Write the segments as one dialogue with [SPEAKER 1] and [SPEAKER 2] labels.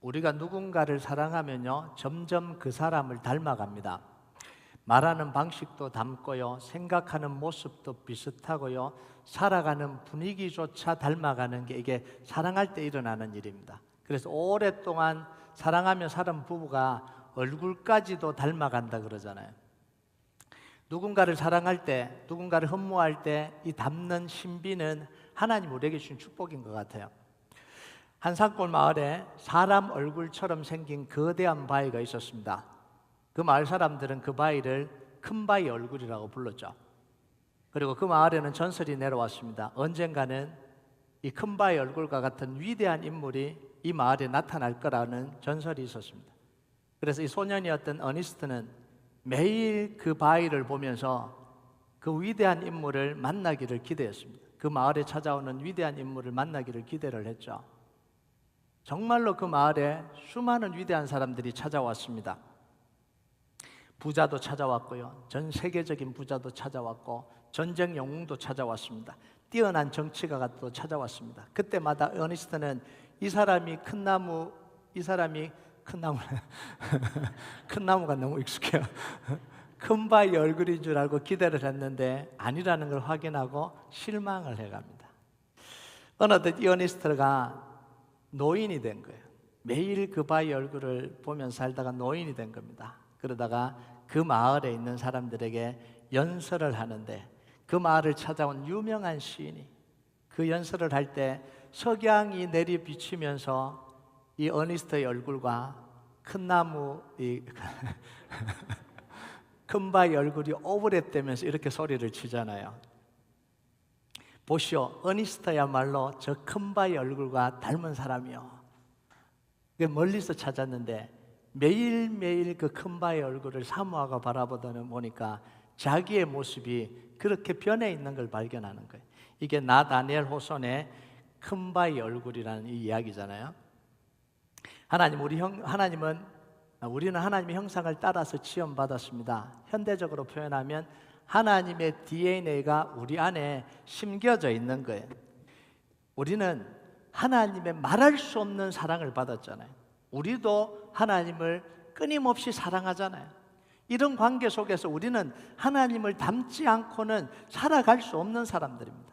[SPEAKER 1] 우리가 누군가를 사랑하면요, 점점 그 사람을 닮아갑니다. 말하는 방식도 닮고요, 생각하는 모습도 비슷하고요, 살아가는 분위기조차 닮아가는 게 이게 사랑할 때 일어나는 일입니다. 그래서 오랫동안 사랑하며 살은 부부가 얼굴까지도 닮아간다 그러잖아요. 누군가를 사랑할 때, 누군가를 흠모할 때 이 닮는 신비는 하나님 우리에게 주신 축복인 것 같아요. 한 산골 마을에 사람 얼굴처럼 생긴 거대한 바위가 있었습니다. 그 마을 사람들은 그 바위를 큰 바위 얼굴이라고 불렀죠. 그리고 그 마을에는 전설이 내려왔습니다. 언젠가는 이 큰 바위 얼굴과 같은 위대한 인물이 이 마을에 나타날 거라는 전설이 있었습니다. 그래서 이 소년이었던 어니스트는 매일 그 바위를 보면서 그 위대한 인물을 만나기를 기대했습니다. 그 마을에 찾아오는 위대한 인물을 만나기를 기대를 했죠. 정말로 그 마을에 수많은 위대한 사람들이 찾아왔습니다. 부자도 찾아왔고요, 전 세계적인 부자도 찾아왔고, 전쟁 영웅도 찾아왔습니다. 뛰어난 정치가도 찾아왔습니다. 그때마다 어니스트는 이 사람이 큰 나무, 큰 나무가 너무 익숙해요. 큰 바위 얼굴인 줄 알고 기대를 했는데 아니라는 걸 확인하고 실망을 해갑니다. 어느덧 이 어니스트가 노인이 된 거예요. 매일 그 바위 얼굴을 보면서 살다가 노인이 된 겁니다. 그러다가 그 마을에 있는 사람들에게 연설을 하는데, 그 마을을 찾아온 유명한 시인이 그 연설을 할 때 석양이 내리 비치면서 이 어니스트의 얼굴과 큰 나무, 큰 바위 얼굴이 오버랩되면서 이렇게 소리를 치잖아요. 보시오, 어니스트야말로 저 큰 바위 얼굴과 닮은 사람이요. 멀리서 찾았는데 매일매일 그 큰 바위 얼굴을 사모하고 바라보다 보니까 자기의 모습이 그렇게 변해 있는 걸 발견하는 거예요. 이게 나다니엘 호손의 큰 바위 얼굴이라는 이 이야기잖아요. 우리는 하나님의 형상을 따라서 지음받았습니다. 현대적으로 표현하면 하나님의 DNA가 우리 안에 심겨져 있는 거예요. 우리는 하나님의 말할 수 없는 사랑을 받았잖아요. 우리도 하나님을 끊임없이 사랑하잖아요. 이런 관계 속에서 우리는 하나님을 닮지 않고는 살아갈 수 없는 사람들입니다.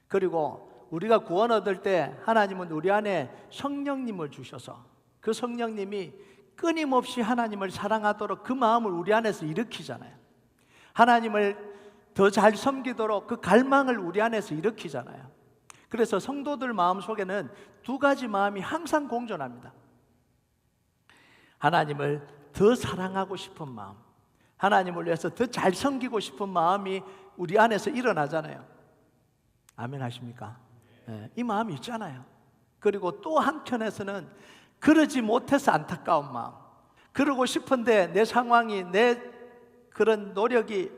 [SPEAKER 1] 그리고 우리가 구원 얻을 때 하나님은 우리 안에 성령님을 주셔서 그 성령님이 끊임없이 하나님을 사랑하도록 그 마음을 우리 안에서 일으키잖아요. 하나님을 더 잘 섬기도록 그 갈망을 우리 안에서 일으키잖아요. 그래서 성도들 마음 속에는 두 가지 마음이 항상 공존합니다. 하나님을 더 사랑하고 싶은 마음, 하나님을 위해서 더 잘 섬기고 싶은 마음이 우리 안에서 일어나잖아요. 아멘 하십니까? 네, 이 마음이 있잖아요. 그리고 또 한편에서는 그러지 못해서 안타까운 마음, 그러고 싶은데 내 상황이, 내 그런 노력이,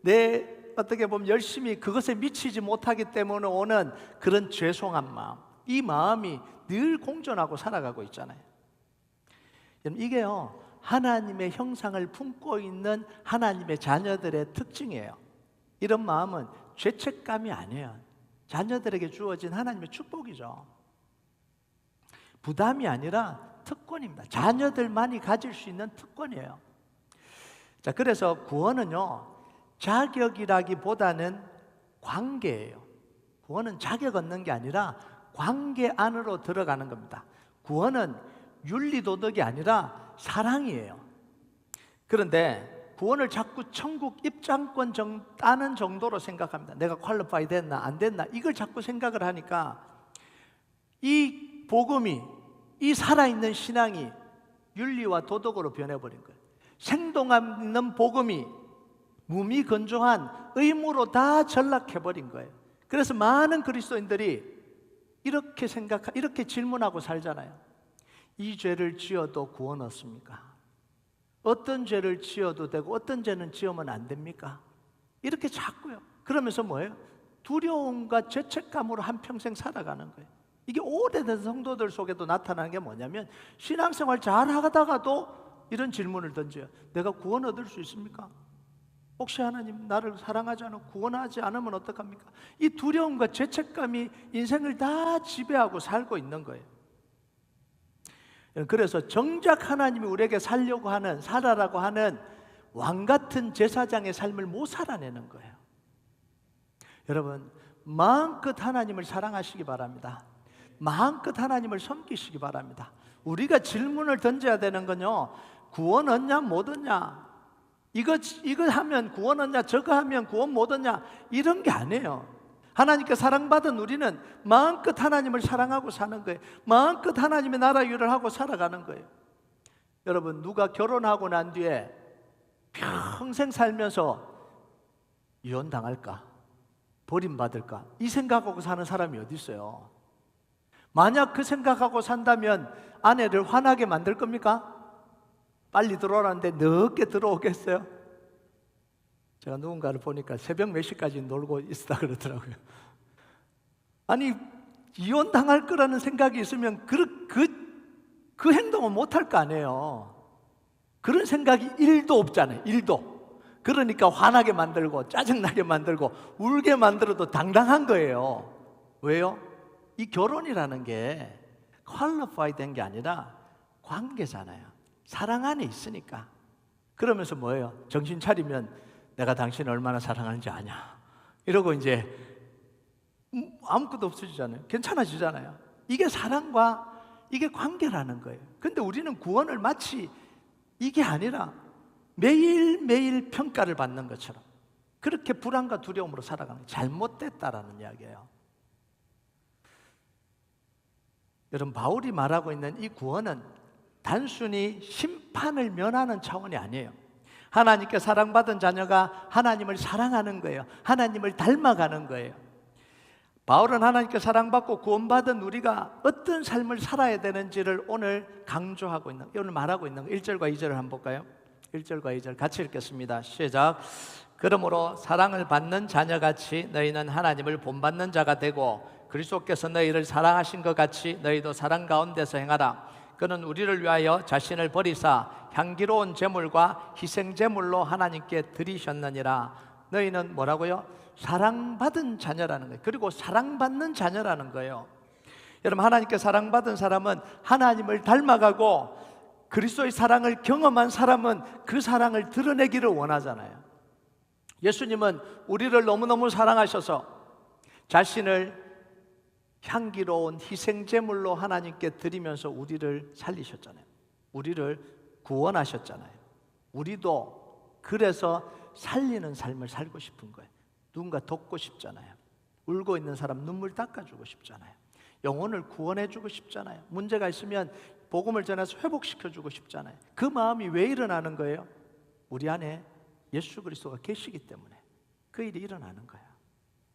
[SPEAKER 1] 내 어떻게 보면 열심히 그것에 미치지 못하기 때문에 오는 그런 죄송한 마음, 이 마음이 늘 공존하고 살아가고 있잖아요. 이게요, 하나님의 형상을 품고 있는 하나님의 자녀들의 특징이에요. 이런 마음은 죄책감이 아니에요. 자녀들에게 주어진 하나님의 축복이죠. 부담이 아니라 특권입니다. 자녀들만이 가질 수 있는 특권이에요. 자, 그래서 구원은요, 자격이라기보다는 관계예요. 구원은 자격 얻는 게 아니라 관계 안으로 들어가는 겁니다. 구원은 윤리도덕이 아니라 사랑이에요. 그런데 구원을 자꾸 천국 입장권 따는 정도로 생각합니다. 내가 퀄리파이 됐나 안 됐나 이걸 자꾸 생각을 하니까 이 복음이, 이 살아있는 신앙이 윤리와 도덕으로 변해버린 거예요. 생동하는 복음이 무미건조한 의무로 다 전락해버린 거예요. 그래서 많은 그리스도인들이 이렇게 질문하고 살잖아요. 이 죄를 지어도 구원 얻습니까? 어떤 죄를 지어도 되고 어떤 죄는 지으면 안 됩니까? 이렇게 자꾸요. 그러면서 뭐예요? 두려움과 죄책감으로 한평생 살아가는 거예요. 이게 오래된 성도들 속에도 나타나는 게 뭐냐면, 신앙생활 잘 하다가도 이런 질문을 던져요. 내가 구원 얻을 수 있습니까? 혹시 하나님 나를 사랑하지 않고 구원하지 않으면 어떡합니까? 이 두려움과 죄책감이 인생을 다 지배하고 살고 있는 거예요. 그래서 정작 하나님이 우리에게 살아라고 하는 왕 같은 제사장의 삶을 못 살아내는 거예요. 여러분, 마음껏 하나님을 사랑하시기 바랍니다. 마음껏 하나님을 섬기시기 바랍니다. 우리가 질문을 던져야 되는 건요, 구원 얻냐 못 얻냐, 이거 하면 구원 얻냐, 저거 하면 구원 못 얻냐, 이런 게 아니에요. 하나님께 사랑받은 우리는 마음껏 하나님을 사랑하고 사는 거예요. 마음껏 하나님의 나라 일을 하고 살아가는 거예요. 여러분, 누가 결혼하고 난 뒤에 평생 살면서 이혼당할까, 버림받을까, 이 생각하고 사는 사람이 어디 있어요? 만약 그 생각하고 산다면 아내를 화나게 만들 겁니까? 빨리 들어오라는데 늦게 들어오겠어요? 제가 누군가를 보니까 새벽 몇 시까지 놀고 있다 그러더라고요. 아니, 이혼당할 거라는 생각이 있으면 그 행동은 못할 거 아니에요. 그런 생각이 1도 없잖아요. 1도. 그러니까 화나게 만들고 짜증나게 만들고 울게 만들어도 당당한 거예요. 왜요? 이 결혼이라는 게 퀄리파이 된 게 아니라 관계잖아요. 사랑 안에 있으니까. 그러면서 뭐예요? 정신 차리면 내가 당신을 얼마나 사랑하는지 아냐, 이러고 이제 아무것도 없어지잖아요. 괜찮아지잖아요. 이게 사랑과 이게 관계라는 거예요. 근데 우리는 구원을 마치 이게 아니라 매일매일 평가를 받는 것처럼 그렇게 불안과 두려움으로 살아가는 게 잘못됐다라는 이야기예요. 여러분, 바울이 말하고 있는 이 구원은 단순히 심판을 면하는 차원이 아니에요. 하나님께 사랑받은 자녀가 하나님을 사랑하는 거예요. 하나님을 닮아가는 거예요. 바울은 하나님께 사랑받고 구원받은 우리가 어떤 삶을 살아야 되는지를 오늘 강조하고 있는, 오늘 말하고 있는 1절과 2절을 한번 볼까요? 1절과 2절 같이 읽겠습니다. 시작. 그러므로 사랑을 받는 자녀같이 너희는 하나님을 본받는 자가 되고 그리스도께서 너희를 사랑하신 것 같이 너희도 사랑 가운데서 행하라. 그는 우리를 위하여 자신을 버리사 향기로운 제물과 희생 제물로 하나님께 드리셨느니라. 너희는 뭐라고요? 사랑받은 자녀라는 거예요. 그리고 사랑받는 자녀라는 거예요. 여러분, 하나님께 사랑받은 사람은 하나님을 닮아가고 그리스도의 사랑을 경험한 사람은 그 사랑을 드러내기를 원하잖아요. 예수님은 우리를 너무너무 사랑하셔서 자신을 향기로운 희생제물로 하나님께 드리면서 우리를 살리셨잖아요. 우리를 구원하셨잖아요. 우리도 그래서 살리는 삶을 살고 싶은 거예요. 누군가 돕고 싶잖아요. 울고 있는 사람 눈물 닦아주고 싶잖아요. 영혼을 구원해주고 싶잖아요. 문제가 있으면 복음을 전해서 회복시켜주고 싶잖아요. 그 마음이 왜 일어나는 거예요? 우리 안에 예수 그리스도가 계시기 때문에 그 일이 일어나는 거예요.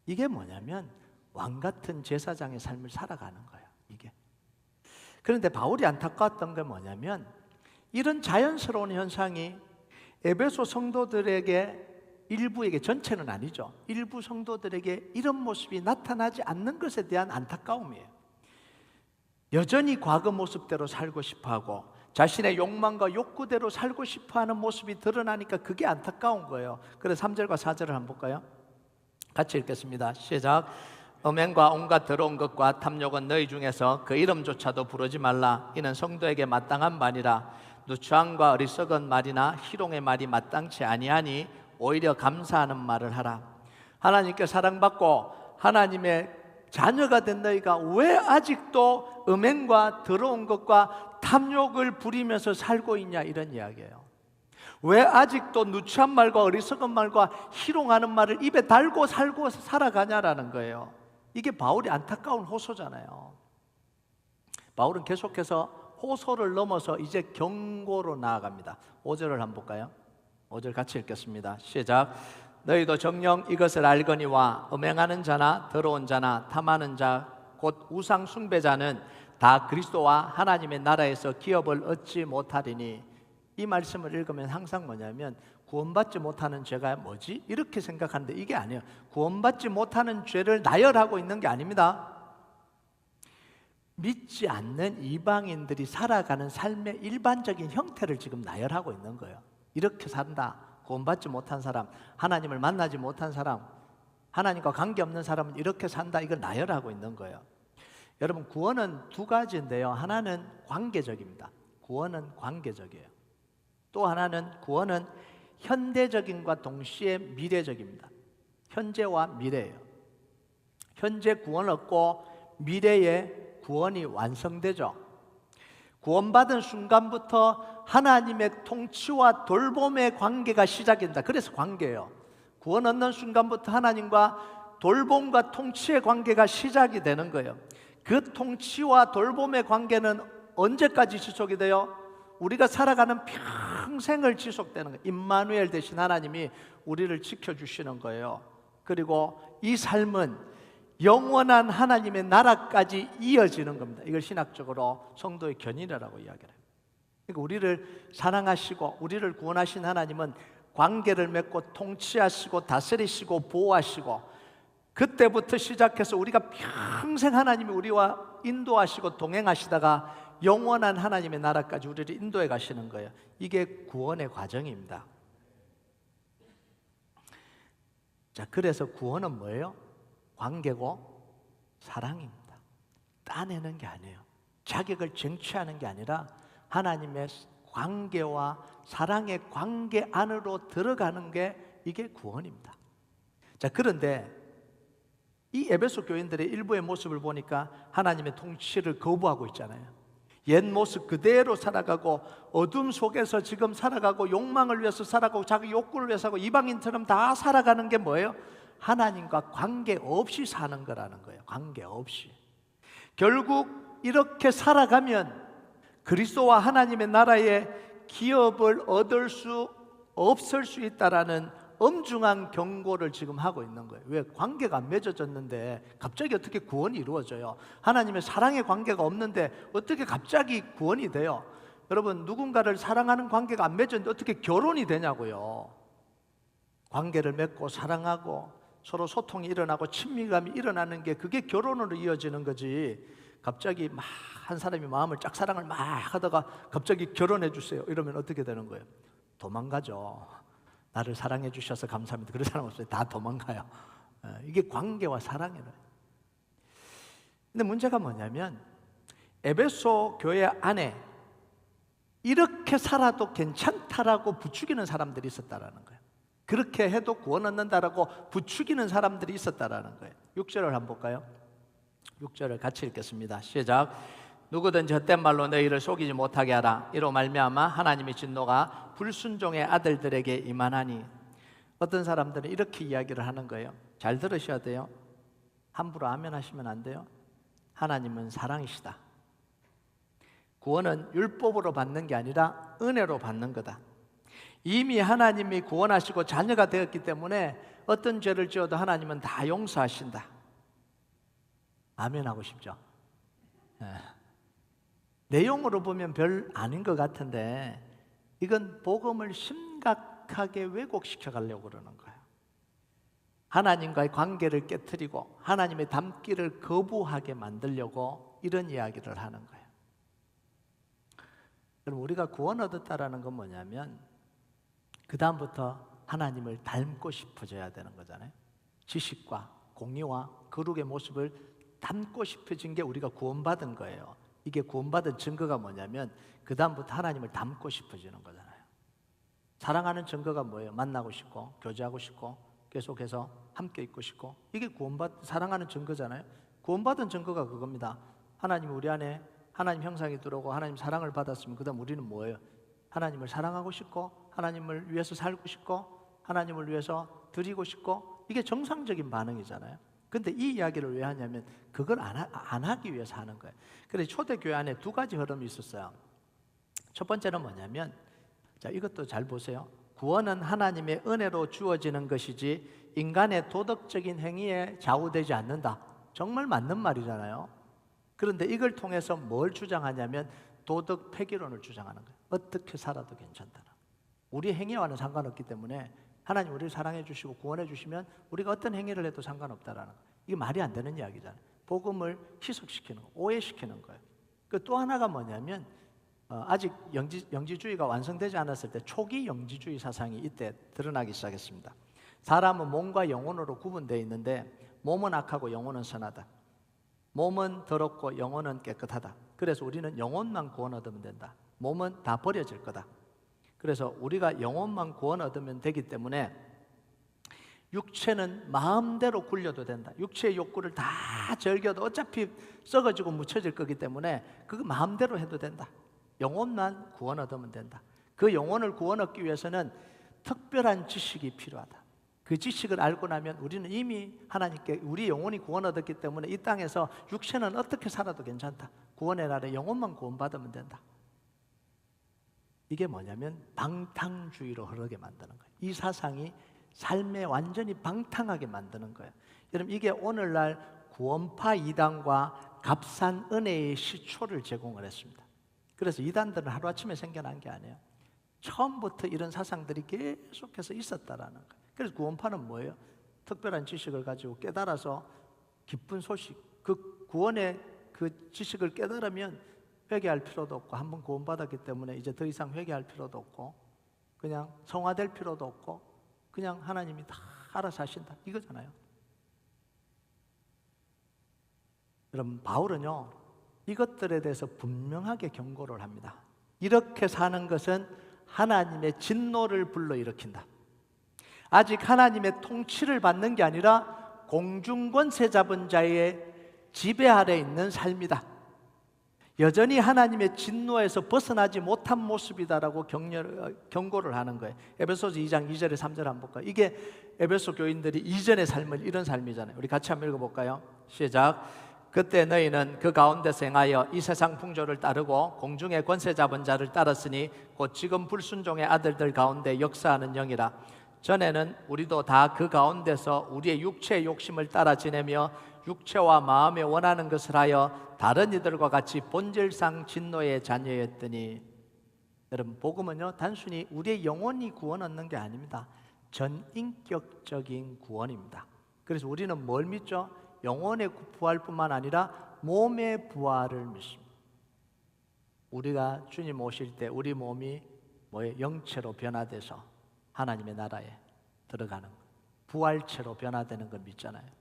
[SPEAKER 1] 이게 뭐냐면 왕같은 제사장의 삶을 살아가는 거예요. 이게. 그런데 바울이 안타까웠던 게 뭐냐면 이런 자연스러운 현상이 에베소 성도들에게, 일부에게, 전체는 아니죠, 일부 성도들에게 이런 모습이 나타나지 않는 것에 대한 안타까움이에요. 여전히 과거 모습대로 살고 싶어하고 자신의 욕망과 욕구대로 살고 싶어하는 모습이 드러나니까 그게 안타까운 거예요. 그래서 3절과 4절을 한번 볼까요? 같이 읽겠습니다. 시작. 음행과 온갖 더러운 것과 탐욕은 너희 중에서 그 이름조차도 부르지 말라. 이는 성도에게 마땅한 말이라. 누추함과 어리석은 말이나 희롱의 말이 마땅치 아니하니 오히려 감사하는 말을 하라. 하나님께 사랑받고 하나님의 자녀가 된 너희가 왜 아직도 음행과 더러운 것과 탐욕을 부리면서 살고 있냐, 이런 이야기예요. 왜 아직도 누추한 말과 어리석은 말과 희롱하는 말을 입에 달고 살아가냐라는 거예요. 이게 바울이 안타까운 호소잖아요. 바울은 계속해서 호소를 넘어서 이제 경고로 나아갑니다. 5절을 한번 볼까요? 5절 같이 읽겠습니다. 시작. 너희도 정녕 이것을 알거니와 음행하는 자나 더러운 자나 탐하는 자 곧 우상 숭배자는 다 그리스도와 하나님의 나라에서 기업을 얻지 못하리니. 이 말씀을 읽으면 항상 뭐냐면 구원받지 못하는 죄가 뭐지? 이렇게 생각하는데 이게 아니에요. 구원받지 못하는 죄를 나열하고 있는 게 아닙니다. 믿지 않는 이방인들이 살아가는 삶의 일반적인 형태를 지금 나열하고 있는 거예요. 이렇게 산다. 구원받지 못한 사람, 하나님을 만나지 못한 사람, 하나님과 관계없는 사람은 이렇게 산다. 이걸 나열하고 있는 거예요. 여러분, 구원은 두 가지인데요. 하나는 관계적입니다. 구원은 관계적이에요. 또 하나는 구원은 현대적인과 동시에 미래적입니다. 현재와 미래예요. 현재 구원 얻고 미래에 구원이 완성되죠. 구원받은 순간부터 하나님의 통치와 돌봄의 관계가 시작된다. 그래서 관계예요. 구원 얻는 순간부터 하나님과 돌봄과 통치의 관계가 시작이 되는 거예요. 그 통치와 돌봄의 관계는 언제까지 지속이 돼요? 우리가 살아가는 평생을 지속되는 거예요. 임마누엘 되신 하나님이 우리를 지켜주시는 거예요. 그리고 이 삶은 영원한 하나님의 나라까지 이어지는 겁니다. 이걸 신학적으로 성도의 견인이라고 이야기를 해요. 그러니까 우리를 사랑하시고 우리를 구원하신 하나님은 관계를 맺고 통치하시고 다스리시고 보호하시고, 그때부터 시작해서 우리가 평생 하나님이 우리와 인도하시고 동행하시다가 영원한 하나님의 나라까지 우리를 인도해 가시는 거예요. 이게 구원의 과정입니다. 자, 그래서 구원은 뭐예요? 관계고 사랑입니다. 따내는 게 아니에요. 자격을 쟁취하는 게 아니라 하나님의 관계와 사랑의 관계 안으로 들어가는 게 이게 구원입니다. 자, 그런데 이 에베소 교인들의 일부의 모습을 보니까 하나님의 통치를 거부하고 있잖아요. 옛 모습 그대로 살아가고 어둠 속에서 지금 살아가고 욕망을 위해서 살아가고 자기 욕구를 위해서 하고 이방인처럼 다 살아가는 게 뭐예요? 하나님과 관계 없이 사는 거라는 거예요. 관계 없이. 결국 이렇게 살아가면 그리스도와 하나님의 나라의 기업을 얻을 수 없을 수 있다라는 엄중한 경고를 지금 하고 있는 거예요. 왜? 관계가 안 맺어졌는데 갑자기 어떻게 구원이 이루어져요? 하나님의 사랑의 관계가 없는데 어떻게 갑자기 구원이 돼요? 여러분, 누군가를 사랑하는 관계가 안 맺어졌는데 어떻게 결혼이 되냐고요. 관계를 맺고 사랑하고 서로 소통이 일어나고 친밀감이 일어나는 게 그게 결혼으로 이어지는 거지. 갑자기 막 한 사람이 마음을 짝사랑을 막 하다가 갑자기 결혼해 주세요 이러면 어떻게 되는 거예요? 도망가죠. 나를 사랑해 주셔서 감사합니다. 그런 사람 없어요. 다 도망가요. 이게 관계와 사랑이에요. 근데 문제가 뭐냐면 에베소 교회 안에 이렇게 살아도 괜찮다라고 부추기는 사람들이 있었다라는 거예요. 그렇게 해도 구원 얻는다라고 부추기는 사람들이 있었다라는 거예요. 6절을 한번 볼까요? 6절을 같이 읽겠습니다. 시작. 누구든지 헛된 말로 너희를 속이지 못하게 하라. 이로 말미암아 하나님의 진노가 불순종의 아들들에게 임하나니. 어떤 사람들은 이렇게 이야기를 하는 거예요. 잘 들으셔야 돼요. 함부로 아멘 하시면 안 돼요. 하나님은 사랑이시다. 구원은 율법으로 받는 게 아니라 은혜로 받는 거다. 이미 하나님이 구원하시고 자녀가 되었기 때문에 어떤 죄를 지어도 하나님은 다 용서하신다. 아멘 하고 싶죠? 네. 내용으로 보면 별 아닌 것 같은데 이건 복음을 심각하게 왜곡시켜 가려고 그러는 거예요. 하나님과의 관계를 깨트리고 하나님의 닮기를 거부하게 만들려고 이런 이야기를 하는 거예요. 그럼 우리가 구원 얻었다라는 건 뭐냐면 그 다음부터 하나님을 닮고 싶어져야 되는 거잖아요. 지식과 공의와 거룩의 모습을 닮고 싶어진 게 우리가 구원받은 거예요. 이게 구원받은 증거가 뭐냐면 그 다음부터 하나님을 닮고 싶어지는 거잖아요. 사랑하는 증거가 뭐예요? 만나고 싶고 교제하고 싶고 계속해서 함께 있고 싶고, 이게 사랑하는 증거잖아요. 구원받은 증거가 그겁니다. 하나님 우리 안에 하나님 형상이 들어오고 하나님 사랑을 받았으면 그 다음 우리는 뭐예요? 하나님을 사랑하고 싶고 하나님을 위해서 살고 싶고 하나님을 위해서 드리고 싶고, 이게 정상적인 반응이잖아요. 근데 이 이야기를 왜 하냐면 그걸 안 하기 위해서 하는 거예요. 그래서 초대교회 안에 두 가지 흐름이 있었어요. 첫 번째는 뭐냐면, 자, 이것도 잘 보세요. 구원은 하나님의 은혜로 주어지는 것이지 인간의 도덕적인 행위에 좌우되지 않는다. 정말 맞는 말이잖아요. 그런데 이걸 통해서 뭘 주장하냐면 도덕 폐기론을 주장하는 거예요. 어떻게 살아도 괜찮다. 우리 행위와는 상관없기 때문에 하나님 우리를 사랑해 주시고 구원해 주시면 우리가 어떤 행위를 해도 상관없다라는 거예요. 이게 말이 안 되는 이야기잖아요. 복음을 희석시키는 거, 오해시키는 거예요. 그 또 하나가 뭐냐면 아직 영지주의가 완성되지 않았을 때 초기 영지주의 사상이 이때 드러나기 몸은 더럽고 영혼은 깨끗하다. 그래서 우리는 영혼만 구원 얻으면 된다. 몸은 다 버려질 거다. 그래서 우리가 영혼만 구원 얻으면 되기 때문에 육체는 마음대로 굴려도 된다. 육체의 욕구를 다 즐겨도 어차피 썩어지고 묻혀질 거기 때문에 그거 마음대로 해도 된다. 영혼만 구원 얻으면 된다. 그 영혼을 구원 얻기 위해서는 특별한 지식이 필요하다. 그 지식을 알고 나면 우리는 이미 하나님께 우리 영혼이 구원 얻었기 때문에 이 땅에서 육체는 어떻게 살아도 괜찮다. 구원의 날에 영혼만 구원받으면 된다. 이게 뭐냐면 방탕주의로 흐르게 만드는 거예요. 이 사상이 삶에 완전히 방탕하게 만드는 거예요. 여러분, 이게 오늘날 구원파 이단과 값싼 은혜의 시초를 제공을 했습니다. 그래서 이단들은 하루아침에 생겨난 게 아니에요. 처음부터 이런 사상들이 계속해서 있었다라는 거예요. 그래서 구원파는 뭐예요? 특별한 지식을 가지고 깨달아서 기쁜 소식, 그 구원의 그 지식을 깨달으면 회개할 필요도 없고, 한번 구원받았기 때문에 이제 더 이상 회개할 필요도 없고, 그냥 성화될 필요도 없고, 그냥 하나님이 다 알아서 하신다, 이거잖아요. 여러분, 바울은요 이것들에 대해서 분명하게 경고를 합니다. 이렇게 사는 것은 하나님의 진노를 불러일으킨다. 아직 하나님의 통치를 받는 게 아니라 공중권세 잡은 자의 지배 아래 있는 삶이다. 여전히 하나님의 진노에서 벗어나지 못한 모습이다라고 경고를 하는 거예요. 에베소서 2장 2절에 3절 한번 볼까요? 이게 에베소 교인들이 이전의 삶은 이런 삶이잖아요. 우리 같이 한번 읽어볼까요? 시작. 그때 너희는 그 가운데서 행하여 이 세상 풍조를 따르고 공중의 권세 잡은 자를 따랐으니 곧 지금 불순종의 아들들 가운데 역사하는 영이라. 전에는 우리도 다 그 가운데서 우리의 육체의 욕심을 따라 지내며 육체와 마음에 원하는 것을 하여 다른 이들과 같이 본질상 진노의 자녀였더니. 여러분, 복음은요 단순히 우리의 영혼이 구원 얻는 게 아닙니다. 전인격적인 구원입니다. 그래서 우리는 뭘 믿죠? 영혼의 부활뿐만 아니라 몸의 부활을 믿습니다. 우리가 주님 오실 때 우리 몸이 뭐예요? 영체로 변화돼서 하나님의 나라에 들어가는 거, 부활체로 변화되는 걸 믿잖아요.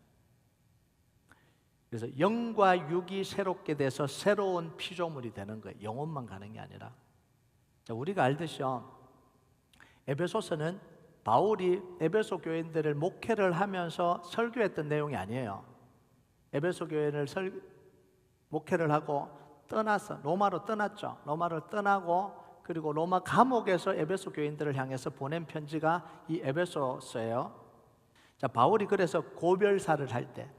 [SPEAKER 1] 그래서 영과 육이 새롭게 돼서 새로운 피조물이 되는 거예요. 영혼만 가는 게 아니라. 자, 우리가 알듯이요, 에베소서는 바울이 에베소 교인들을 목회를 하면서 설교했던 내용이 아니에요. 에베소 교회를 목회를 하고 떠나서 로마로 떠났죠. 로마를 떠나고 그리고 로마 감옥에서 에베소 교인들을 향해서 보낸 편지가 이 에베소서예요. 자, 바울이 그래서 고별사를 할 때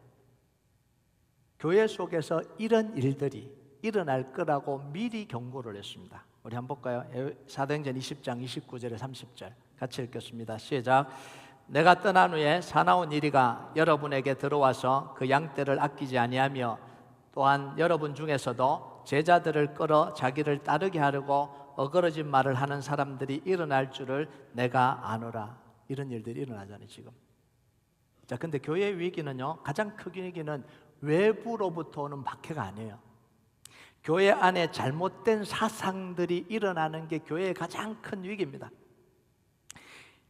[SPEAKER 1] 교회 속에서 이런 일들이 일어날 거라고 미리 경고를 했습니다. 우리 한번 볼까요? 사도행전 20장 29절에 30절 같이 읽겠습니다. 시작. 내가 떠난 후에 사나운 이리가 여러분에게 들어와서 그 양떼를 아끼지 아니하며 또한 여러분 중에서도 제자들을 끌어 자기를 따르게 하려고 어그러진 말을 하는 사람들이 일어날 줄을 내가 아노라. 이런 일들이 일어나잖아요 지금. 자, 근데 교회의 위기는요, 가장 큰 위기는 외부로부터 오는 박해가 아니에요. 교회 안에 잘못된 사상들이 일어나는 게 교회의 가장 큰 위기입니다.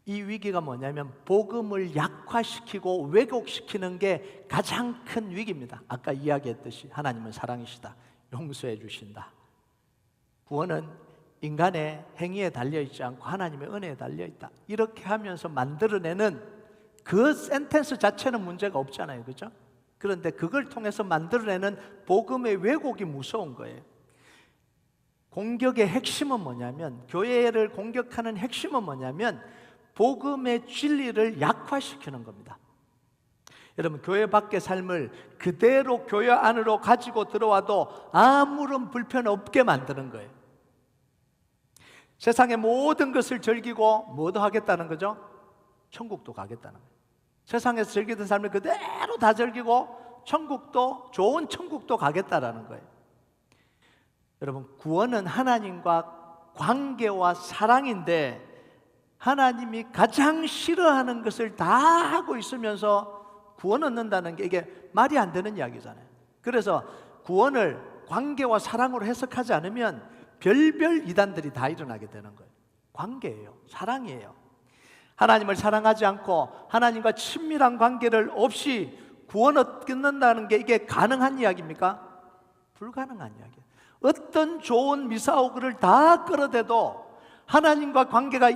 [SPEAKER 1] 이 위기가 뭐냐면 복음을 약화시키고 왜곡시키는 게 가장 큰 위기입니다. 아까 이야기했듯이 하나님은 사랑이시다, 용서해 주신다. 구원은 인간의 행위에 달려있지 않고 하나님의 은혜에 달려있다. 이렇게 하면서 만들어내는 그 센텐스 자체는 문제가 없잖아요, 그렇죠? 그런데 그걸 통해서 만들어내는 복음의 왜곡이 무서운 거예요. 공격의 핵심은 뭐냐면, 교회를 공격하는 핵심은 뭐냐면 복음의 진리를 약화시키는 겁니다. 여러분, 교회 밖의 삶을 그대로 교회 안으로 가지고 들어와도 아무런 불편 없게 만드는 거예요. 세상의 모든 것을 즐기고 뭐도 하겠다는 거죠? 천국도 가겠다는 거예요. 세상에서 즐기던 삶을 그대로 다 즐기고 천국도, 좋은 천국도 가겠다라는 거예요. 여러분, 구원은 하나님과 관계와 사랑인데 하나님이 가장 싫어하는 것을 다 하고 있으면서 구원 얻는다는 게 이게 말이 안 되는 이야기잖아요. 그래서 구원을 관계와 사랑으로 해석하지 않으면 별별 이단들이 다 일어나게 되는 거예요. 관계예요, 사랑이에요. 하나님을 사랑하지 않고 하나님과 친밀한 관계를 없이 구원 얻는다는 게 이게 가능한 이야기입니까? 불가능한 이야기예요. 어떤 좋은 미사오그를 다 끌어대도 하나님과 관계가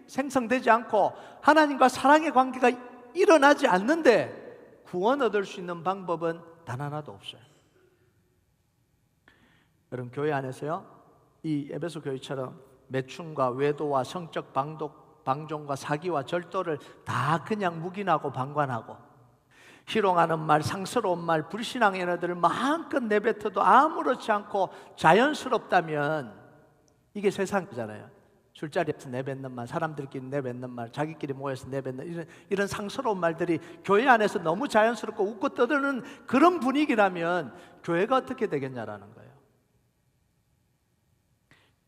[SPEAKER 1] 생성되지 않고 하나님과 사랑의 관계가 일어나지 않는데 구원 얻을 수 있는 방법은 단 하나도 없어요. 여러분, 교회 안에서요, 이 에베소 교회처럼 매춘과 외도와 성적 방종과 사기와 절도를 다 그냥 묵인하고 방관하고 희롱하는 말, 상스러운 말, 불신앙의 언어들을 마음껏 내뱉어도 아무렇지 않고 자연스럽다면 이게 세상이잖아요. 술자리에서 내뱉는 말, 사람들끼리 내뱉는 말, 자기끼리 모여서 내뱉는 이런 상스러운 말들이 교회 안에서 너무 자연스럽고 웃고 떠드는 그런 분위기라면 교회가 어떻게 되겠냐라는 거예요.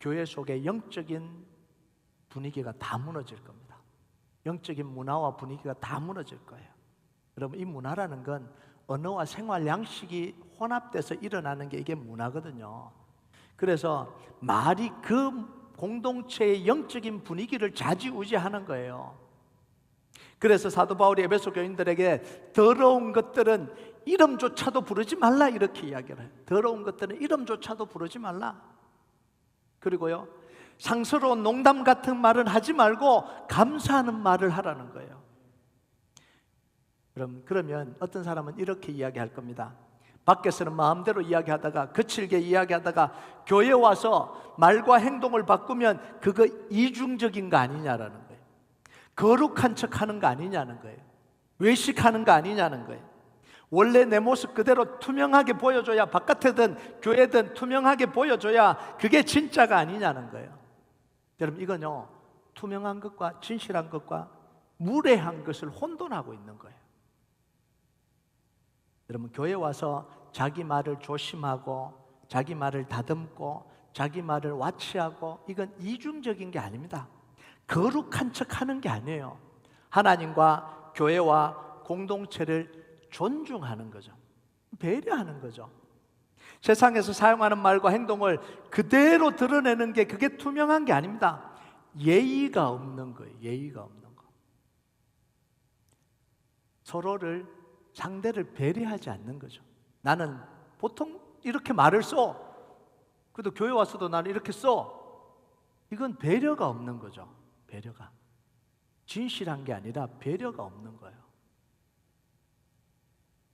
[SPEAKER 1] 교회 속에 영적인 분위기가 다 무너질 겁니다. 영적인 문화와 분위기가 다 무너질 거예요. 여러분, 이 문화라는 건 언어와 생활 양식이 혼합돼서 일어나는 게 이게 문화거든요. 그래서 말이 그 공동체의 영적인 분위기를 좌지우지하는 거예요. 그래서 사도 바울이 에베소 교인들에게 더러운 것들은 이름조차도 부르지 말라 이렇게 이야기를 해요. 더러운 것들은 이름조차도 부르지 말라. 그리고요, 상스러운 농담 같은 말은 하지 말고 감사하는 말을 하라는 거예요. 그러면 어떤 사람은 이렇게 이야기할 겁니다. 밖에서는 마음대로 이야기하다가 거칠게 이야기하다가 교회 와서 말과 행동을 바꾸면 그거 이중적인 거 아니냐라는 거예요. 거룩한 척하는 거 아니냐는 거예요. 외식하는 거 아니냐는 거예요. 원래 내 모습 그대로 투명하게 보여줘야, 바깥에든 교회든 투명하게 보여줘야 그게 진짜가 아니냐는 거예요. 여러분, 이건요, 투명한 것과 진실한 것과 무례한 것을 혼돈하고 있는 거예요. 여러분, 교회 와서 자기 말을 조심하고 자기 말을 다듬고 자기 말을 와치하고 이건 이중적인 게 아닙니다. 거룩한 척하는 게 아니에요. 하나님과 교회와 공동체를 존중하는 거죠. 배려하는 거죠. 세상에서 사용하는 말과 행동을 그대로 드러내는 게 그게 투명한 게 아닙니다. 예의가 없는 거예요. 예의가 없는 거. 서로를, 상대를 배려하지 않는 거죠. 나는 보통 이렇게 말을 써. 그래도 교회 와서도 나는 이렇게 써. 이건 배려가 없는 거죠. 배려가. 진실한 게 아니라 배려가 없는 거예요.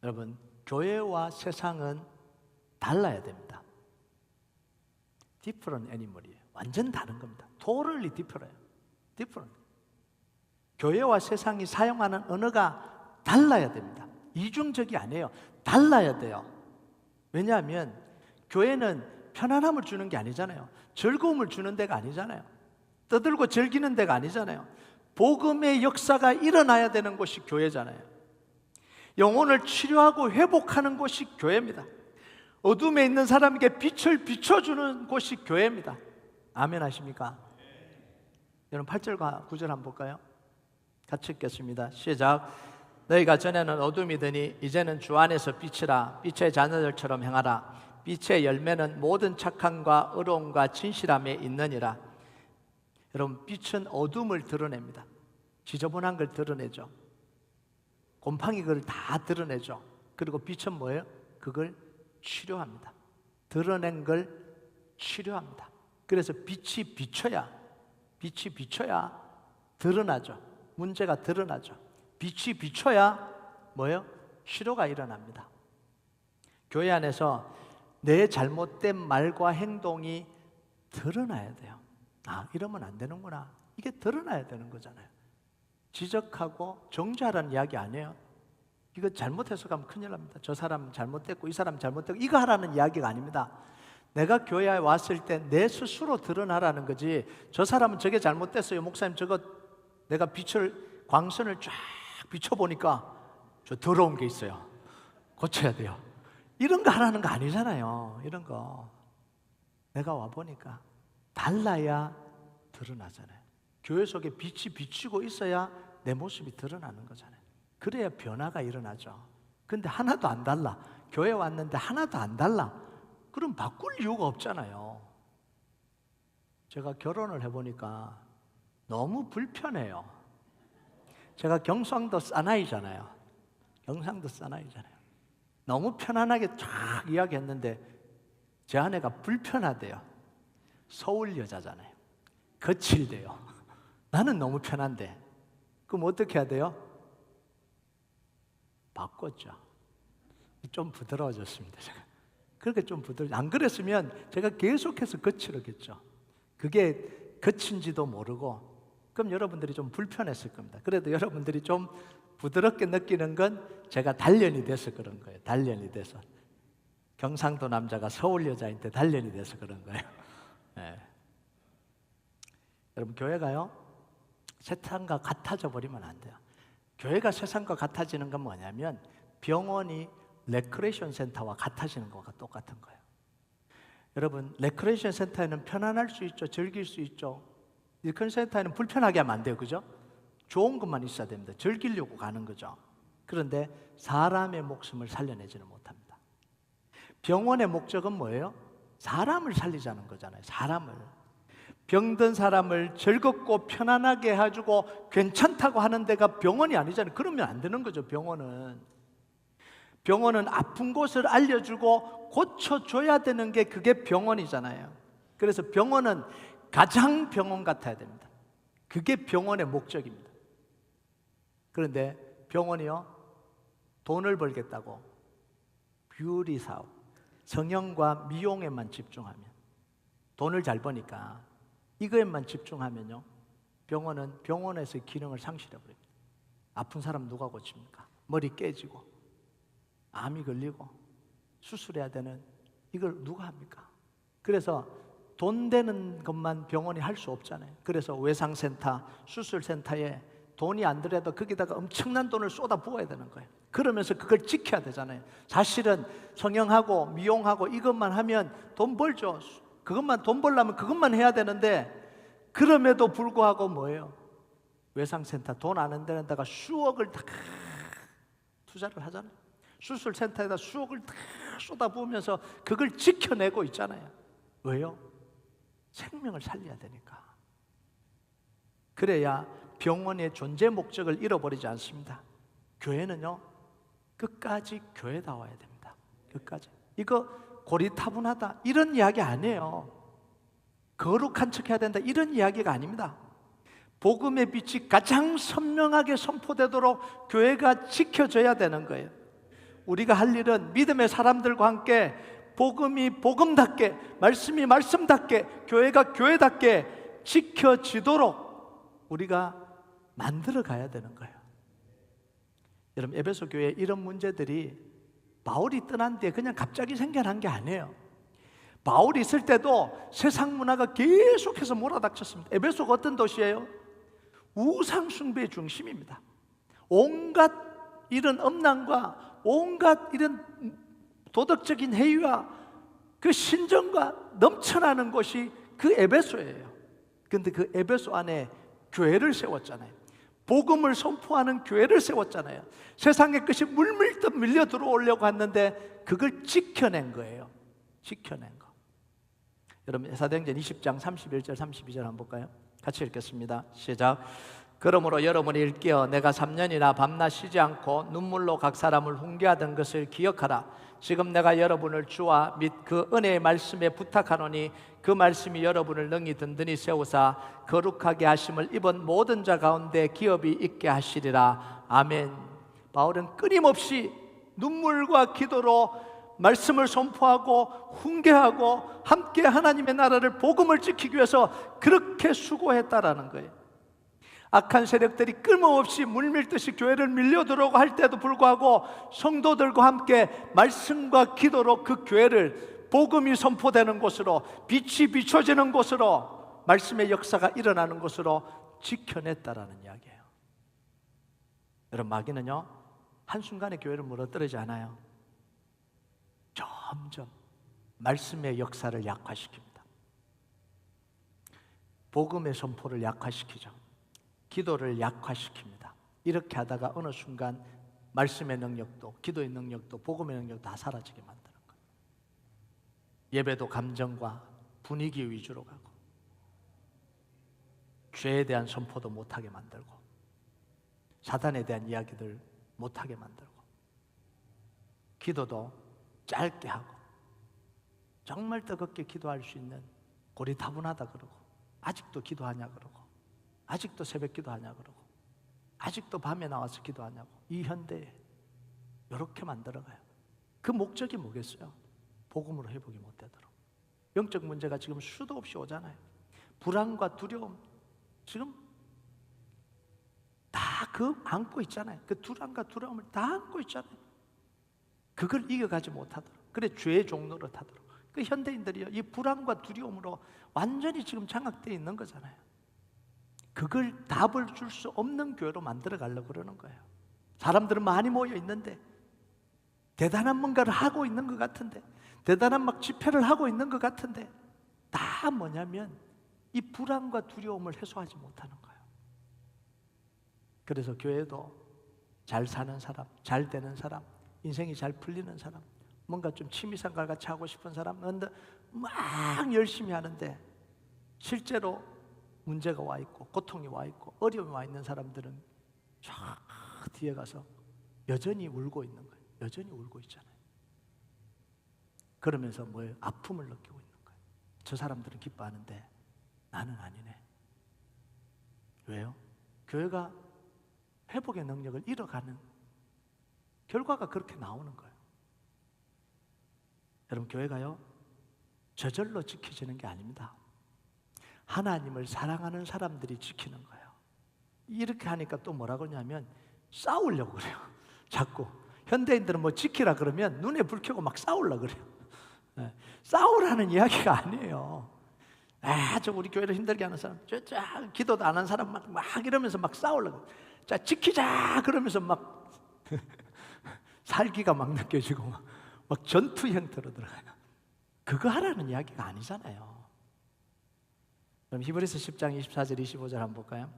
[SPEAKER 1] 여러분, 교회와 세상은 달라야 됩니다. different animal이에요. 완전 다른 겁니다. totally different. 교회와 세상이 사용하는 언어가 달라야 됩니다. 이중적이 아니에요. 달라야 돼요. 왜냐하면 교회는 편안함을 주는 게 아니잖아요. 즐거움을 주는 데가 아니잖아요. 떠들고 즐기는 데가 아니잖아요. 복음의 역사가 일어나야 되는 곳이 교회잖아요. 영혼을 치료하고 회복하는 곳이 교회입니다. 어둠에 있는 사람에게 빛을 비춰주는 곳이 교회입니다. 아멘 하십니까? 여러분, 8절과 9절 한번 볼까요? 같이 읽겠습니다. 시작. 너희가 전에는 어둠이더니 이제는 주 안에서 빛이라. 빛의 자녀들처럼 행하라. 빛의 열매는 모든 착함과 의로움과 진실함에 있느니라. 여러분, 빛은 어둠을 드러냅니다. 지저분한 걸 드러내죠. 곰팡이 그걸 다 드러내죠. 그리고 빛은 뭐예요? 그걸 치료합니다. 드러낸 걸 치료합니다. 그래서 빛이 비춰야 드러나죠. 문제가 드러나죠. 빛이 비춰야 뭐예요? 치료가 일어납니다. 교회 안에서 내 잘못된 말과 행동이 드러나야 돼요. 아, 이러면 안 되는구나. 이게 드러나야 되는 거잖아요. 지적하고 정죄하라는 이야기 아니에요. 이거 잘못해서 가면 큰일 납니다. 저 사람 잘못됐고 이 사람 잘못됐고 이거 하라는 이야기가 아닙니다. 내가 교회에 왔을 때 내 스스로 드러나라는 거지. 저 사람은 저게 잘못됐어요. 목사님, 저거 내가 광선을 쫙 비춰보니까 저 더러운 게 있어요. 고쳐야 돼요. 이런 거 하라는 거 아니잖아요. 이런 거 내가 와보니까 달라야 드러나잖아요. 교회 속에 빛이 비치고 있어야 내 모습이 드러나는 거잖아요. 그래야 변화가 일어나죠. 근데 하나도 안 달라. 교회 왔는데 하나도 안 달라. 그럼 바꿀 이유가 없잖아요. 제가 결혼을 해보니까 너무 불편해요. 제가 경상도 사나이잖아요. 경상도 사나이잖아요. 너무 편안하게 쫙 이야기했는데 제 아내가 불편하대요. 서울 여자잖아요. 거칠대요. 나는 너무 편한데. 그럼 어떻게 해야 돼요? 바꿨죠. 좀 부드러워졌습니다. 제가. 그렇게 좀 안 그랬으면 제가 계속해서 거칠었겠죠. 그게 거친지도 모르고, 그럼 여러분들이 좀 불편했을 겁니다. 그래도 여러분들이 좀 부드럽게 느끼는 건 제가 단련이 돼서 그런 거예요. 단련이 돼서. 경상도 남자가 서울 여자인데 단련이 돼서 그런 거예요. 네. 여러분, 교회가요, 세상과 같아져 버리면 안 돼요. 교회가 세상과 같아지는 건 뭐냐면 병원이 레크레이션 센터와 같아지는 것과 똑같은 거예요. 여러분, 레크레이션 센터에는 편안할 수 있죠. 즐길 수 있죠. 레크레이션 센터에는 불편하게 하면 안 돼요. 그죠? 좋은 것만 있어야 됩니다. 즐기려고 가는 거죠. 그런데 사람의 목숨을 살려내지는 못합니다. 병원의 목적은 뭐예요? 사람을 살리자는 거잖아요. 사람을. 병든 사람을 즐겁고 편안하게 해주고 괜찮다고 하는 데가 병원이 아니잖아요. 그러면 안 되는 거죠. 병원은 아픈 곳을 알려주고 고쳐줘야 되는 게 그게 병원이잖아요. 그래서 병원은 가장 병원 같아야 됩니다. 그게 병원의 목적입니다. 그런데 병원이요, 돈을 벌겠다고 뷰티 사업, 성형과 미용에만 집중하면, 돈을 잘 버니까 이거에만 집중하면요, 병원은 병원에서의 기능을 상실해버립니다. 아픈 사람 누가 고칩니까? 머리 깨지고 암이 걸리고 수술해야 되는 이걸 누가 합니까? 그래서 돈 되는 것만 병원이 할 수 없잖아요. 그래서 외상센터, 수술센터에 돈이 안 들어도 거기다가 엄청난 돈을 쏟아 부어야 되는 거예요. 그러면서 그걸 지켜야 되잖아요. 사실은 성형하고 미용하고 이것만 하면 돈 벌죠. 그것만 돈 벌려면 그것만 해야 되는데, 그럼에도 불구하고 뭐예요? 외상센터 돈 안 되는 데가 수억을 다 투자를 하잖아요. 수술센터에다 수억을 다 쏟아부으면서 그걸 지켜내고 있잖아요. 왜요? 생명을 살려야 되니까. 그래야 병원의 존재 목적을 잃어버리지 않습니다. 교회는요, 끝까지 교회다워야 됩니다. 끝까지. 이거 고리타분하다 이런 이야기 아니에요. 거룩한 척 해야 된다 이런 이야기가 아닙니다. 복음의 빛이 가장 선명하게 선포되도록 교회가 지켜져야 되는 거예요. 우리가 할 일은 믿음의 사람들과 함께 복음이 복음답게, 말씀이 말씀답게, 교회가 교회답게 지켜지도록 우리가 만들어 가야 되는 거예요. 여러분, 에베소 교회에 이런 문제들이 바울이 떠난 뒤에 그냥 갑자기 생겨난 게 아니에요. 바울이 있을 때도 세상 문화가 계속해서 몰아닥쳤습니다. 에베소가 어떤 도시예요? 우상 숭배의 중심입니다. 온갖 이런 엄난과 온갖 이런 도덕적인 해이와 그 신정과 넘쳐나는 곳이 그 에베소예요. 그런데 그 에베소 안에 교회를 세웠잖아요. 복음을 선포하는 교회를 세웠잖아요. 세상의 것이 물밀듯 밀려 들어오려고 했는데 그걸 지켜낸 거예요. 지켜낸 거. 여러분, 사도행전 20장 31절 32절 한번 볼까요? 같이 읽겠습니다. 시작. 그러므로 여러분이 일깨어 내가 3년이나 밤낮 쉬지 않고 눈물로 각 사람을 훈계하던 것을 기억하라. 지금 내가 여러분을 주와 및 그 은혜의 말씀에 부탁하노니 그 말씀이 여러분을 능히 든든히 세우사 거룩하게 하심을 입은 모든 자 가운데 기업이 있게 하시리라. 아멘. 바울은 끊임없이 눈물과 기도로 말씀을 선포하고 훈계하고 함께 하나님의 나라를 복음을 지키기 위해서 그렇게 수고했다라는 거예요. 악한 세력들이 끊임없이 물밀듯이 교회를 밀려들어오고 할 때도 불구하고 성도들과 함께 말씀과 기도로 그 교회를 복음이 선포되는 곳으로, 빛이 비춰지는 곳으로, 말씀의 역사가 일어나는 곳으로 지켜냈다라는 이야기예요. 여러분, 마귀는요 한순간에 교회를 무너뜨리지 않아요. 점점 말씀의 역사를 약화시킵니다. 복음의 선포를 약화시키죠. 기도를 약화시킵니다. 이렇게 하다가 어느 순간 말씀의 능력도, 기도의 능력도, 복음의 능력도 다 사라지게 만드는 거예요. 예배도 감정과 분위기 위주로 가고, 죄에 대한 선포도 못하게 만들고, 사단에 대한 이야기들 못하게 만들고, 기도도 짧게 하고 정말 뜨겁게 기도할 수 있는 고리타분하다 그러고 아직도 기도하냐 그러고 아직도 새벽 기도하냐 그러고 아직도 밤에 나와서 기도하냐고 이 현대에 이렇게 만들어가요. 그 목적이 뭐겠어요? 복음으로 회복이 못 되도록. 영적 문제가 지금 수도 없이 오잖아요. 불안과 두려움 지금 다 그 안고 있잖아요. 그 불안과 두려움을 다 안고 있잖아요. 그걸 이겨가지 못하도록, 그래 죄의 종로로 타도록. 그 현대인들이요, 이 불안과 두려움으로 완전히 지금 장악되어 있는 거잖아요. 그걸 답을 줄 수 없는 교회로 만들어 가려고 그러는 거예요. 사람들은 많이 모여 있는데 대단한 뭔가를 하고 있는 것 같은데, 대단한 막 집회를 하고 있는 것 같은데, 다 뭐냐면 이 불안과 두려움을 해소하지 못하는 거예요. 그래서 교회도 잘 사는 사람, 잘 되는 사람, 인생이 잘 풀리는 사람, 뭔가 좀 취미생활 같이 하고 싶은 사람, 막 열심히 하는데 실제로 문제가 와 있고 고통이 와 있고 어려움이 와 있는 사람들은 쫙 뒤에 가서 여전히 울고 있는 거예요. 여전히 울고 있잖아요. 그러면서 뭐예요? 아픔을 느끼고 있는 거예요. 저 사람들은 기뻐하는데 나는 아니네. 왜요? 교회가 회복의 능력을 잃어가는 결과가 그렇게 나오는 거예요. 여러분, 교회가요 저절로 지켜지는 게 아닙니다. 하나님을 사랑하는 사람들이 지키는 거예요. 이렇게 하니까 또 뭐라고 하냐면 싸우려고 그래요. 자꾸 현대인들은 뭐 지키라 그러면 눈에 불 켜고 막 싸우려고 그래요. 네. 싸우라는 이야기가 아니에요. 저 우리 교회를 힘들게 하는 사람, 기도도 안 하는 사람 막 이러면서 막 싸우려고. 자, 지키자 그러면서 막 살기가 막 느껴지고 막 전투 형태로 들어가요. 그거 하라는 이야기가 아니잖아요. 그럼 히브리서 10장 24절 25절 한번 볼까요?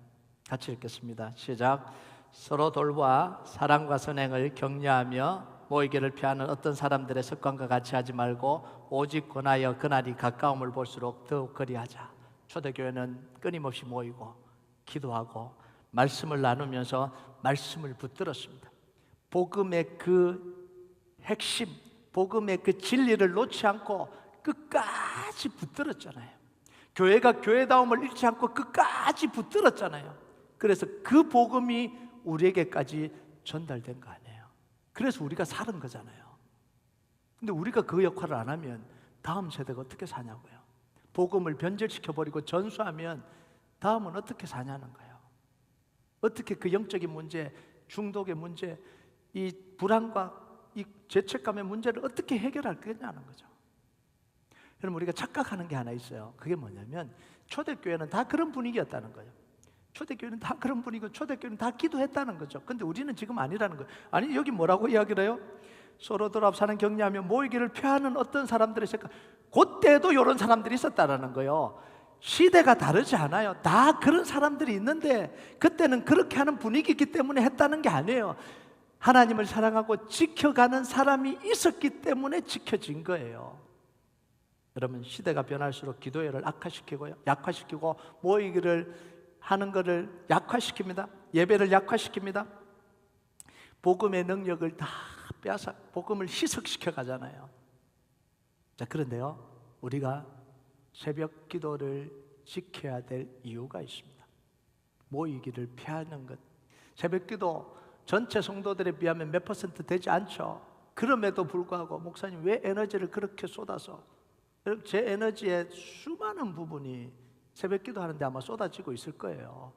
[SPEAKER 1] 같이 읽겠습니다. 시작. 서로 돌보아 사랑과 선행을 격려하며 모이기를 피하는 어떤 사람들의 습관과 같이 하지 말고 오직 권하여 그날이 가까움을 볼수록 더욱 그리하자. 초대교회는 끊임없이 모이고 기도하고 말씀을 나누면서 말씀을 붙들었습니다. 복음의 그 핵심, 복음의 그 진리를 놓지 않고 끝까지 붙들었잖아요. 교회가 교회다움을 잃지 않고 끝까지 붙들었잖아요. 그래서 그 복음이 우리에게까지 전달된 거 아니에요. 그래서 우리가 사는 거잖아요. 근데 우리가 그 역할을 안 하면 다음 세대가 어떻게 사냐고요. 복음을 변절시켜버리고 전수하면 다음은 어떻게 사냐는 거예요. 어떻게 그 영적인 문제, 중독의 문제, 이 불안과 이 죄책감의 문제를 어떻게 해결할 거냐는 거죠. 여러분, 우리가 착각하는 게 하나 있어요. 그게 뭐냐면 초대교회는 다 그런 분위기였다는 거예요. 초대교회는 다 그런 분위기고 초대교회는 다 기도했다는 거죠. 근데 우리는 지금 아니라는 거예요. 아니, 여기 뭐라고 이야기를 해요? 서로 돌아사는 격려하며 모이기를 피하는 어떤 사람들의 색깔. 그때도 이런 사람들이 있었다는 거예요. 시대가 다르지 않아요. 다 그런 사람들이 있는데 그때는 그렇게 하는 분위기이기 때문에 했다는 게 아니에요. 하나님을 사랑하고 지켜가는 사람이 있었기 때문에 지켜진 거예요. 여러분, 시대가 변할수록 기도회를 악화시키고요, 약화시키고 모이기를 하는 것을 약화시킵니다. 예배를 약화시킵니다. 복음의 능력을 다 빼앗아 복음을 희석시켜 가잖아요. 자, 그런데요, 우리가 새벽 기도를 지켜야 될 이유가 있습니다. 모이기를 피하는 것. 새벽 기도 전체 성도들에 비하면 몇 퍼센트 되지 않죠. 그럼에도 불구하고 목사님 왜 에너지를 그렇게 쏟아서, 여러분, 제 에너지의 수많은 부분이 새벽 기도하는데 아마 쏟아지고 있을 거예요.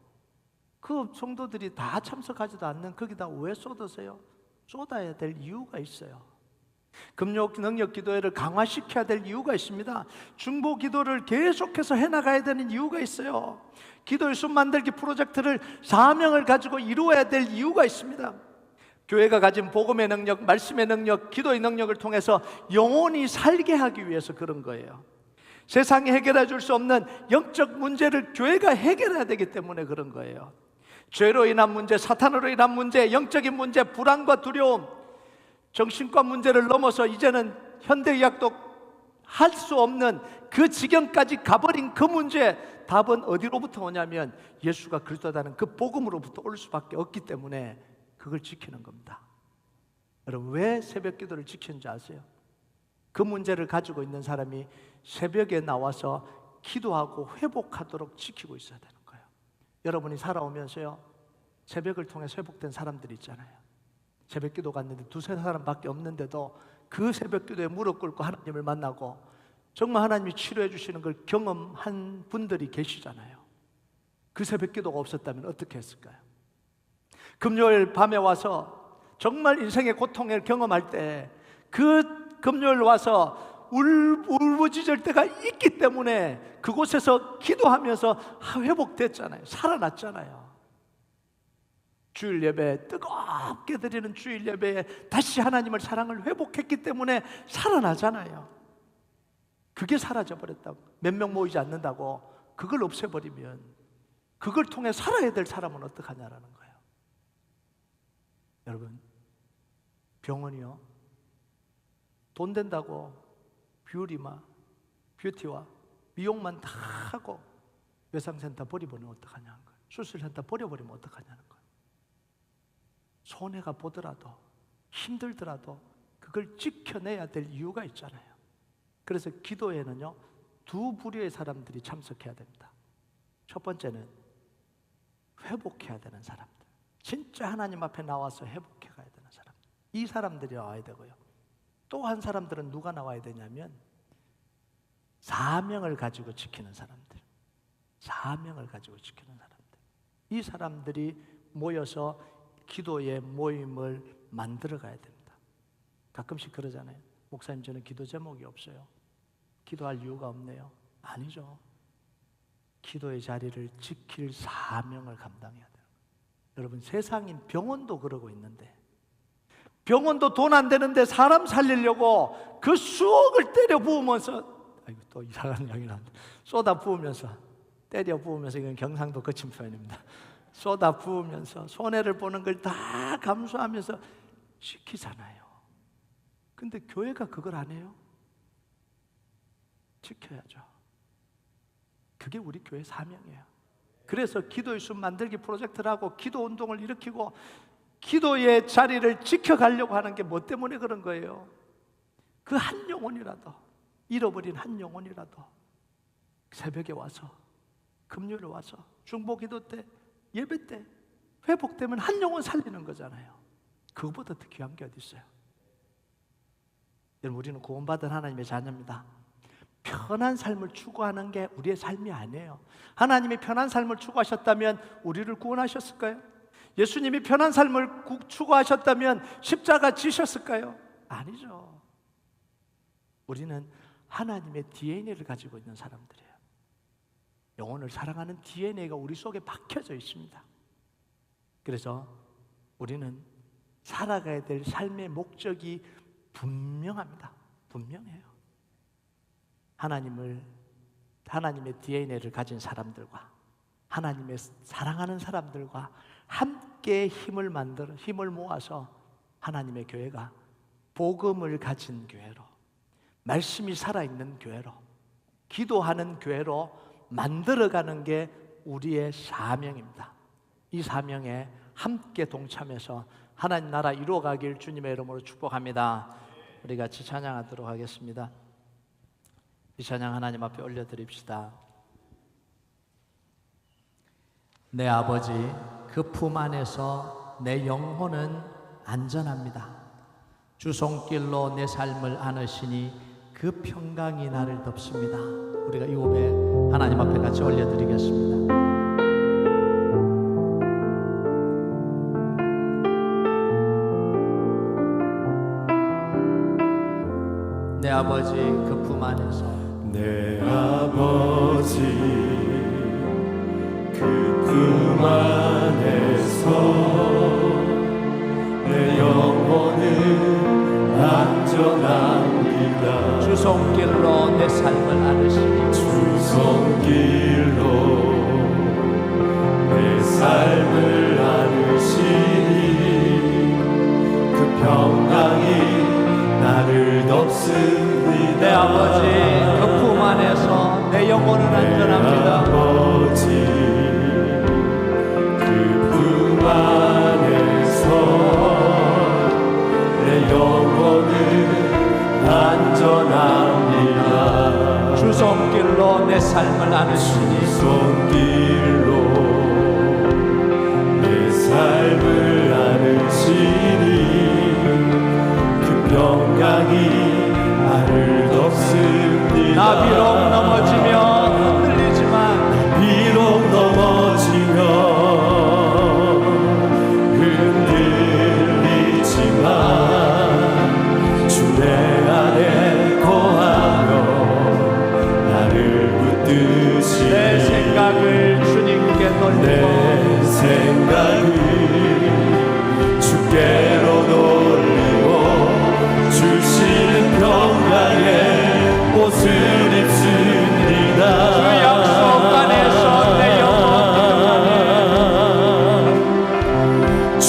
[SPEAKER 1] 그 성도들이 다 참석하지도 않는 거기다 왜 쏟으세요? 쏟아야 될 이유가 있어요. 금요 능력 기도회를 강화시켜야 될 이유가 있습니다. 중보 기도를 계속해서 해나가야 되는 이유가 있어요. 기도의 숲 만들기 프로젝트를 사명을 가지고 이루어야 될 이유가 있습니다. 교회가 가진 복음의 능력, 말씀의 능력, 기도의 능력을 통해서 영혼이 살게 하기 위해서 그런 거예요. 세상이 해결해 줄 수 없는 영적 문제를 교회가 해결해야 되기 때문에 그런 거예요. 죄로 인한 문제, 사탄으로 인한 문제, 영적인 문제, 불안과 두려움, 정신과 문제를 넘어서 이제는 현대의학도 할 수 없는 그 지경까지 가버린 그 문제, 답은 어디로부터 오냐면 예수가 그리스도라는 그 복음으로부터 올 수밖에 없기 때문에 그걸 지키는 겁니다. 여러분, 왜 새벽 기도를 지켰는지 아세요? 그 문제를 가지고 있는 사람이 새벽에 나와서 기도하고 회복하도록 지키고 있어야 되는 거예요. 여러분이 살아오면서요, 새벽을 통해 회복된 사람들이 있잖아요. 새벽 기도 갔는데 두세 사람밖에 없는데도 그 새벽 기도에 무릎 꿇고 하나님을 만나고 정말 하나님이 치료해 주시는 걸 경험한 분들이 계시잖아요. 그 새벽 기도가 없었다면 어떻게 했을까요? 금요일 밤에 와서 정말 인생의 고통을 경험할 때 그 금요일 와서 울부짖을 때가 있기 때문에 그곳에서 기도하면서 회복됐잖아요. 살아났잖아요. 주일 예배, 뜨겁게 드리는 주일 예배에 다시 하나님을 사랑을 회복했기 때문에 살아나잖아요. 그게 사라져버렸다고, 몇 명 모이지 않는다고 그걸 없애버리면 그걸 통해 살아야 될 사람은 어떡하냐라는 거예요. 여러분, 병원이요, 돈 된다고 뷰티와 미용만 다 하고 외상센터 버려버리면 어떡하냐는 거예요. 수술센터 버려버리면 어떡하냐는 거예요. 손해가 보더라도 힘들더라도 그걸 지켜내야 될 이유가 있잖아요. 그래서 기도에는요, 두 부류의 사람들이 참석해야 됩니다. 첫 번째는 회복해야 되는 사람들, 진짜 하나님 앞에 나와서 회복해 가야 되는 사람들, 이 사람들이 나와야 되고요. 또 한 사람들은 누가 나와야 되냐면 사명을 가지고 지키는 사람들, 사명을 가지고 지키는 사람들, 이 사람들이 모여서 기도의 모임을 만들어 가야 됩니다. 가끔씩 그러잖아요. 목사님, 저는 기도 제목이 없어요. 기도할 이유가 없네요. 아니죠. 기도의 자리를 지킬 사명을 감당해야 돼요. 여러분, 세상인 병원도 그러고 있는데, 병원도 돈 안 되는데 사람 살리려고 그 수억을 때려 부으면서, 아이고 또 이상한 이야기 나온다. 쏟아 부으면서, 때려 부으면서, 이건 경상도 거친 표현입니다. 쏟아 부으면서 손해를 보는 걸 다 감수하면서 지키잖아요. 근데 교회가 그걸 안 해요? 지켜야죠. 그게 우리 교회 사명이에요. 그래서 기도의 숲 만들기 프로젝트를 하고 기도 운동을 일으키고 기도의 자리를 지켜가려고 하는 게 뭐 때문에 그런 거예요? 그 한 영혼이라도, 잃어버린 한 영혼이라도 새벽에 와서, 금요일에 와서, 중보기도 때, 예배 때 회복되면 한 영혼 살리는 거잖아요. 그거보다 더 귀한 게 어디 있어요? 여러분, 우리는 구원받은 하나님의 자녀입니다. 편한 삶을 추구하는 게 우리의 삶이 아니에요. 하나님이 편한 삶을 추구하셨다면 우리를 구원하셨을까요? 예수님이 편한 삶을 추구하셨다면 십자가 지셨을까요? 아니죠. 우리는 하나님의 DNA를 가지고 있는 사람들이에요. 영혼을 사랑하는 DNA가 우리 속에 박혀져 있습니다. 그래서 우리는 살아가야 될 삶의 목적이 분명합니다. 분명해요. 하나님의 DNA를 가진 사람들과 하나님의 사랑하는 사람들과 함께 힘을 모아서 하나님의 교회가 복음을 가진 교회로, 말씀이 살아있는 교회로, 기도하는 교회로 만들어가는 게 우리의 사명입니다. 이 사명에 함께 동참해서 하나님 나라 이루어가길 주님의 이름으로 축복합니다. 우리 같이 찬양하도록 하겠습니다. 이 찬양 하나님 앞에 올려드립시다. 내 아버지, 그 품 안에서 내 영혼은 안전합니다. 주 손길로 내 삶을 안으시니 그 평강이 나를 덮습니다. 우리가 이 후에 하나님 앞에 같이 올려드리겠습니다. 내 아버지, 그 품 안에서,
[SPEAKER 2] 내 아버지 그 품 안에서 내 영혼은 안전합니다.
[SPEAKER 1] 주 손길로 내 삶을 안으시니
[SPEAKER 2] 주 손길로 내 삶을 안으시니 그 평강이 나를 덮습니다.
[SPEAKER 1] 내 아버지, 그 품 안에서 내 영혼은 안전합니다.
[SPEAKER 2] 아버지 그 품 안에서 내
[SPEAKER 1] 삶을 안으시니
[SPEAKER 2] 손길로 내 삶을 안으시니 그 평강이 나를 덮습니다.
[SPEAKER 1] 나 비록 넘어지면 흔들리지만
[SPEAKER 2] 비록 넘어지면 흔들리지만 주의 안에 거하며 나를 붙드시니
[SPEAKER 1] 내 생각을 주님께 돌리고
[SPEAKER 2] 내 생각을 주께로 돌리고 주시는 평강의 옷을 입습니다.
[SPEAKER 1] 주 약속 안에서 내 영혼
[SPEAKER 2] 주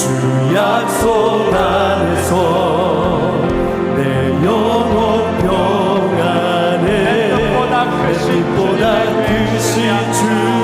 [SPEAKER 2] 약속 안에서 내 영혼 평안해
[SPEAKER 1] 내 뜻보다 크신
[SPEAKER 2] 주님